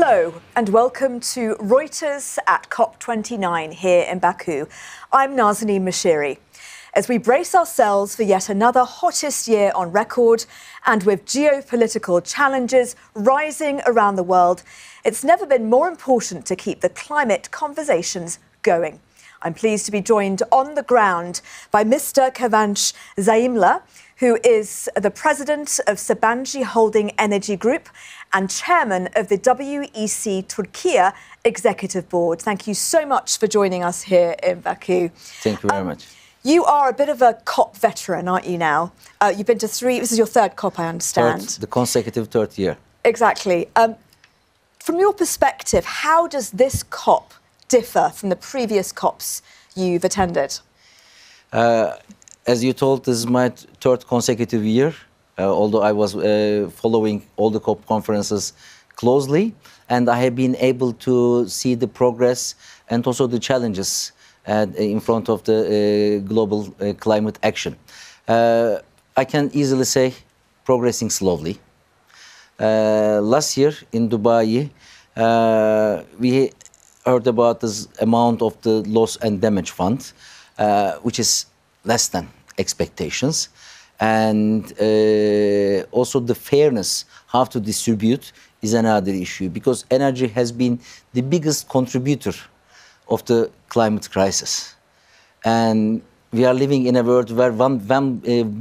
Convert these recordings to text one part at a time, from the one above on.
Hello and welcome to Reuters at COP29 here in Baku. I'm Nazanin Mashiri. As we brace ourselves for yet another hottest year on record, and with geopolitical challenges rising around the world, it's never been more important to keep the climate conversations going. I'm pleased to be joined on the ground by Mr. Kıvanç Zaimler, who is the president of Sabancı Holding Enerji Group and chairman of the WEC Turkey Executive Board. Thank you so much for joining us here in Baku. Thank you very much. You are a bit of a COP veteran, aren't you now? You've been to three, this is your third COP, I understand. The consecutive third year. Exactly. From your perspective, how does this COP differ from the previous COPs you've attended? As you told, this is my third consecutive year, although I was following all the COP conferences closely, and I have been able to see the progress and also the challenges in front of the global climate action. I can easily say progressing slowly. Last year in Dubai, we heard about this amount of the loss and damage fund, which is less than expectations, and also the fairness, how to distribute, is another issue, because energy has been the biggest contributor of the climate crisis. And we are living in a world where 1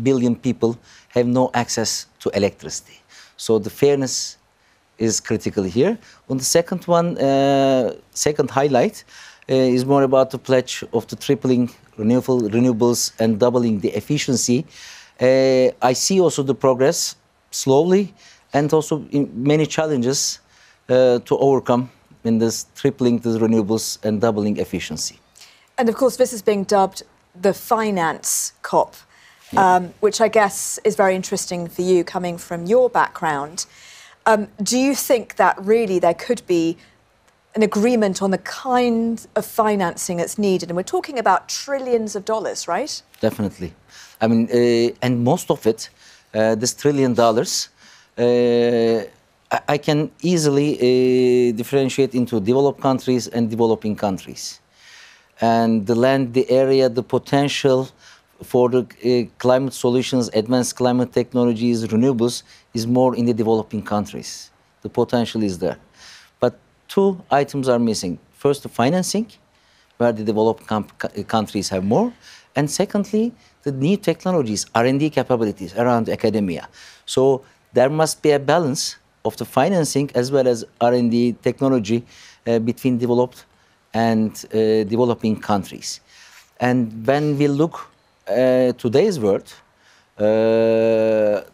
billion people have no access to electricity. So the fairness is critical here. On the second one, second highlight is more about the pledge of the tripling renewables and doubling the efficiency. I see also the progress slowly, and also in many challenges to overcome in this tripling the renewables and doubling efficiency. And of course, this is being dubbed the finance COP, which I guess is very interesting for you coming from your background. Do you think that really there could be an agreement on the kind of financing that's needed? And we're talking about trillions of dollars, right? Definitely. I mean, and most of it, this $1 trillion, I can easily differentiate into developed countries and developing countries. And the land, the area, the potential for the climate solutions, advanced climate technologies, renewables, is more in the developing countries. The potential is there. But two items are missing. First, the financing, where the developed countries have more. And secondly, the new technologies, R&D capabilities around academia. So there must be a balance of the financing as well as R&D technology between developed and developing countries. And when we look today's world,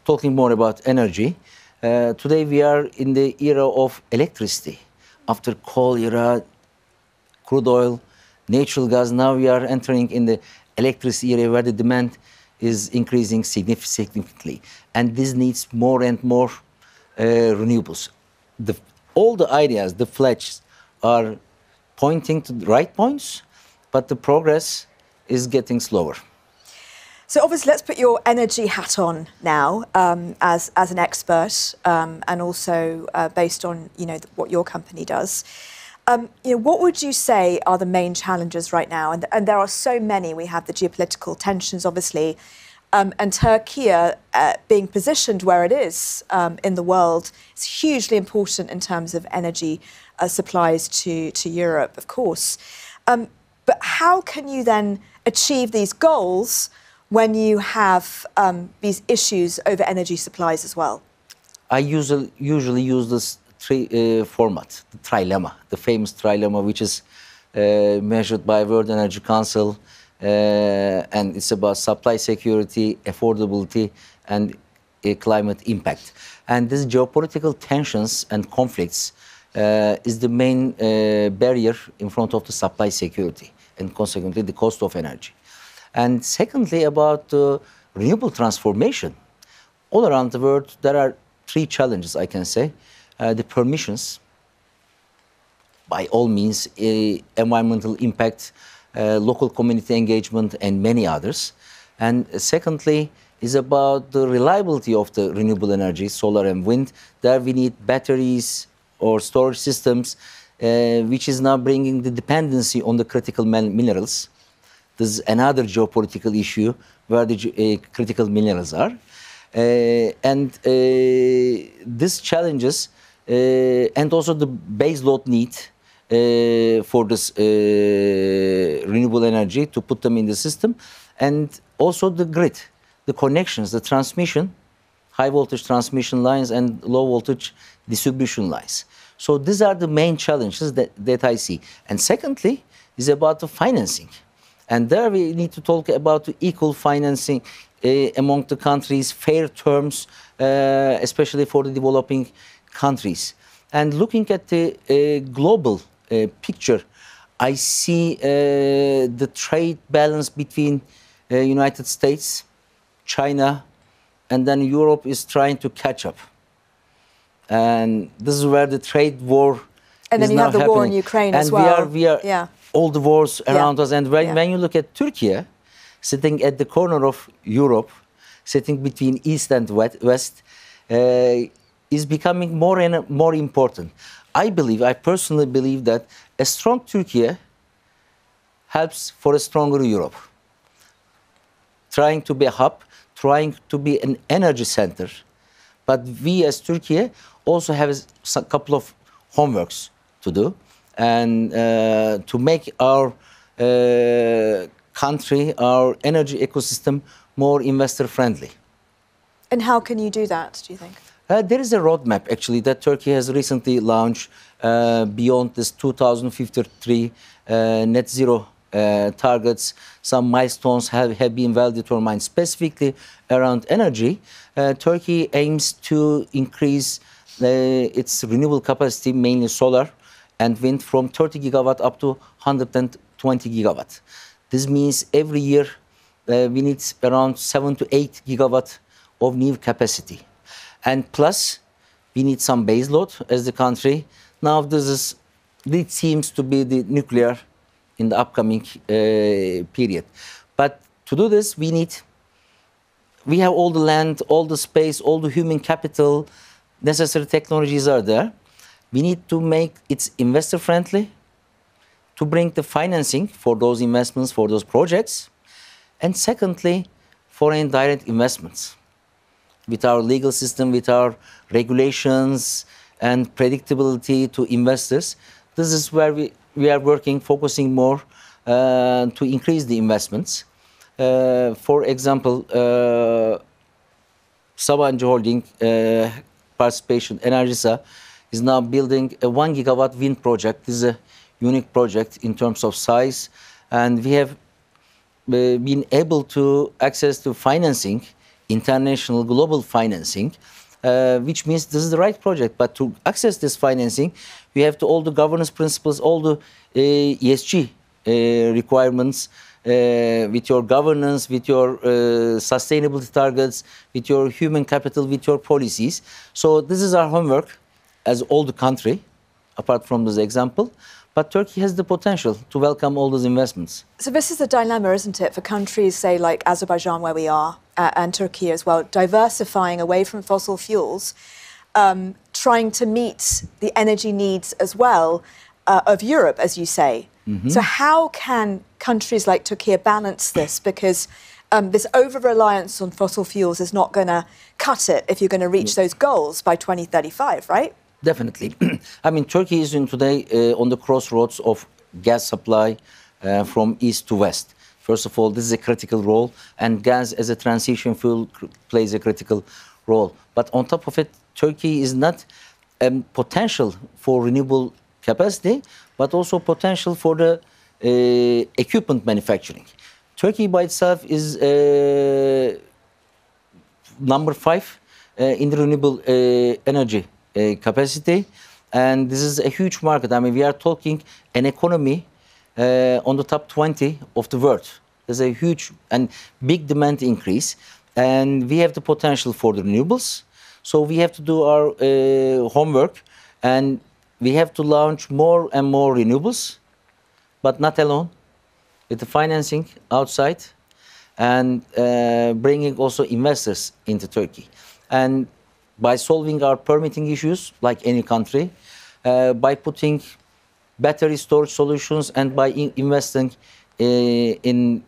talking more about energy, today we are in the era of electricity. After coal era, crude oil, natural gas, now we are entering in the electricity era where the demand is increasing significantly. And this needs more and more renewables. All the ideas, the pledges are pointing to the right points, but the progress is getting slower. So obviously, let's put your energy hat on now as an expert, and also based on what your company does. What would you say are the main challenges right now? And there are so many. We have the geopolitical tensions, obviously, and Turkey being positioned where it is in the world is hugely important in terms of energy supplies to Europe, of course. But how can you then achieve these goals when you have these issues over energy supplies as well? I usually use this format, the trilemma, the famous trilemma, which is measured by World Energy Council, and it's about supply security, affordability, and climate impact. And these geopolitical tensions and conflicts is the main barrier in front of the supply security, and consequently the cost of energy. And secondly, about renewable transformation. All around the world, there are three challenges, I can say. The permissions, by all means, environmental impact, local community engagement, and many others. And secondly, is about the reliability of the renewable energy, solar and wind. There we need batteries, or storage systems, which is now bringing the dependency on the critical minerals. This is another geopolitical issue where the critical minerals are. And these challenges, and also the base load need for this renewable energy to put them in the system, and also the grid, the connections, the transmission, high voltage transmission lines and low voltage distribution lines. So these are the main challenges that I see. And secondly, is about the financing. And there we need to talk about the equal financing among the countries, fair terms, especially for the developing countries. And looking at the global picture, I see the trade balance between United States, China, and then Europe is trying to catch up. And this is where the trade war and is then you now have the happening. war in Ukraine and as well. We are yeah. all the wars around us. And Yeah. when you look at Turkey, sitting at the corner of Europe, sitting between East and West, is becoming more and more important. I personally believe that a strong Turkey helps for a stronger Europe. Trying to be a hub, trying to be an energy center. But we as Turkey also have a couple of homeworks to do, and to make our country, our energy ecosystem more investor friendly. And how can you do that, do you think? There is a roadmap actually that Turkey has recently launched beyond this 2053 net zero targets. Some milestones have been well determined. Specifically around energy, Turkey aims to increase its renewable capacity, mainly solar and wind, from 30 gigawatt up to 120 gigawatt. This means every year we need around 7 to 8 gigawatt of new capacity. And plus, we need some base load as the country. Now this seems to be the nuclear in the upcoming period. But to do this, we have all the land, all the space, all the human capital, necessary technologies are there. We need to make it investor friendly, to bring the financing for those investments, for those projects. And secondly, foreign direct investments. With our legal system, with our regulations and predictability to investors, this is where we are working, focusing more to increase the investments. For example, Sabancı Holding participation, Enerjisa, is now building a 1 gigawatt wind project. This is a unique project in terms of size. And we have been able to access to financing, international global financing, which means this is the right project. But to access this financing, we have to all the governance principles, all the ESG requirements, with your governance, with your sustainability targets, with your human capital, with your policies. So this is our homework as all the country, apart from this example. But Turkey has the potential to welcome all those investments. So this is a dilemma, isn't it, for countries, say, like Azerbaijan, where we are, and Turkey as well, diversifying away from fossil fuels, trying to meet the energy needs as well of Europe, as you say. Mm-hmm. So how can countries like Turkey balance this? Because this over-reliance on fossil fuels is not going to cut it if you're going to reach those goals by 2035, right? Definitely. I mean, Turkey is today on the crossroads of gas supply from east to west. First of all, this is a critical role, and gas as a transition fuel plays a critical role. But on top of it, Turkey is not potential for renewable capacity, but also potential for the equipment manufacturing. Turkey by itself is number 5 in the renewable energy capacity, and this is a huge market. I mean, we are talking an economy on the top 20 of the world. There's a huge and big demand increase, and we have the potential for the renewables. So we have to do our homework, and we have to launch more and more renewables, but not alone, with the financing outside, and bringing also investors into Turkey. And by solving our permitting issues, like any country, by putting battery storage solutions and by investing in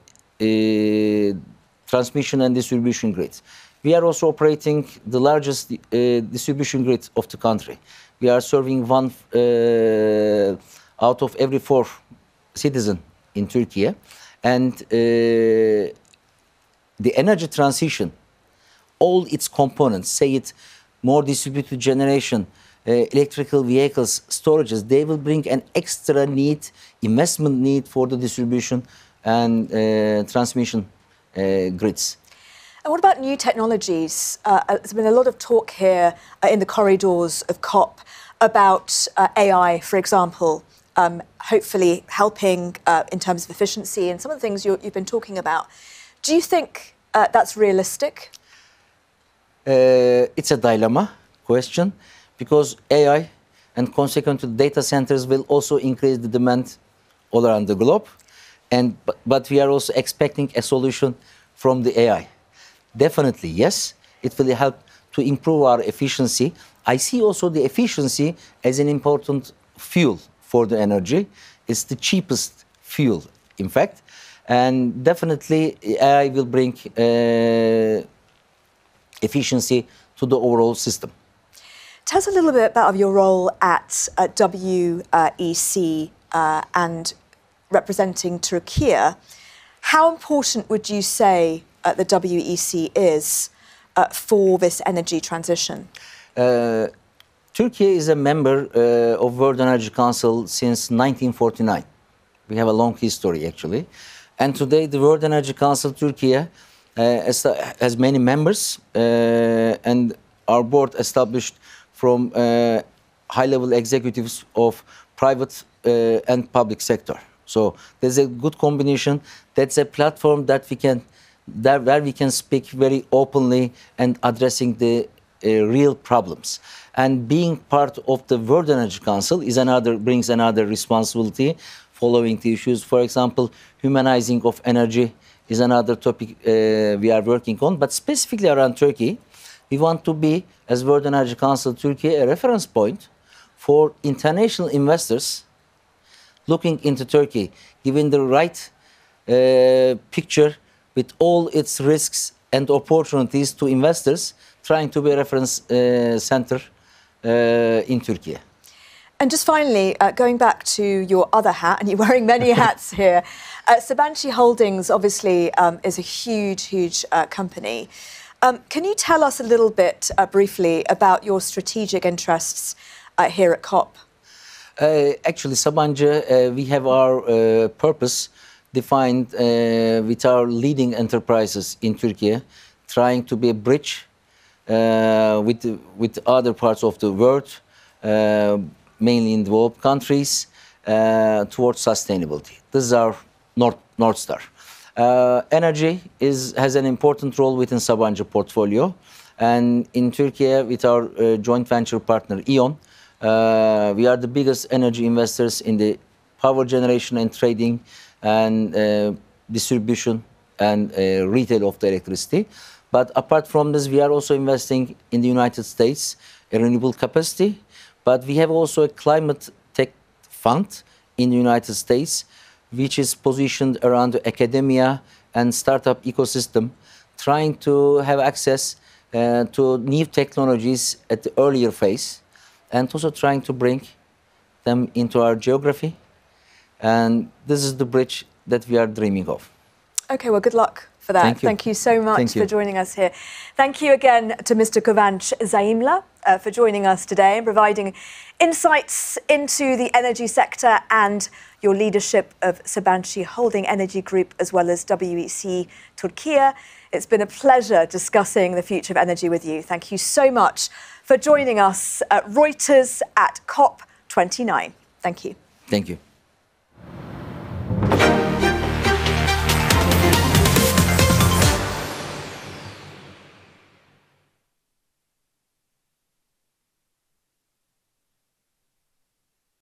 transmission and distribution grids. We are also operating the largest distribution grid of the country. We are serving one out of every 4 citizens in Turkey. And the energy transition, all its components, say it more distributed generation, electrical vehicles, storages, they will bring an extra need, investment need for the distribution and transmission grids. And what about new technologies? There's been a lot of talk here in the corridors of COP about AI, for example, hopefully helping in terms of efficiency and some of the things you've been talking about. Do you think that's realistic? It's a dilemma question because AI and consequently data centers will also increase the demand all around the globe. But we are also expecting a solution from the AI. Definitely, yes, it will help to improve our efficiency. I see also the efficiency as an important fuel for the energy. It's the cheapest fuel, in fact. And definitely AI will bring efficiency to the overall system. Tell us a little bit about your role at WEC and representing Turkey. How important would you say the WEC is for this energy transition? Turkey is a member of World Energy Council since 1949. We have a long history, actually. And today, the World Energy Council Turkey has many members, and our board established from high-level executives of private and public sector. So there's a good combination. That's a platform that where we can speak very openly and addressing the real problems. And being part of the World Energy Council brings another responsibility following the issues. For example, humanizing of energy is another topic we are working on. But specifically around Turkey, we want to be, as World Energy Council Turkey, a reference point for international investors looking into Turkey, giving the right picture with all its risks and opportunities to investors, trying to be a reference center in Turkey. And just finally, going back to your other hat, and you're wearing many hats here, Sabancı Holdings obviously is a huge company. Can you tell us a little bit briefly about your strategic interests here at COP? Actually, Sabancı, we have our purpose defined with our leading enterprises in Turkey, trying to be a bridge with other parts of the world, mainly in developed countries, towards sustainability. This is our North Star. Energy has an important role within Sabancı portfolio, and in Turkey, with our joint venture partner E.ON, we are the biggest energy investors in the power generation and trading and distribution and retail of the electricity. But apart from this, we are also investing in the United States, a renewable capacity. But we have also a climate tech fund in the United States, which is positioned around the academia and startup ecosystem, trying to have access to new technologies at the earlier phase, and also trying to bring them into our geography. And this is the bridge that we are dreaming of. Okay, well, good luck for that. Thank you so much for joining us here. Thank you again to Mr. Kıvanç Zaimler for joining us today and providing insights into the energy sector and your leadership of Sabancı Holding Energy Group as well as WEC Turkey. It's been a pleasure discussing the future of energy with you. Thank you so much for joining us at Reuters at COP29. Thank you. Thank you.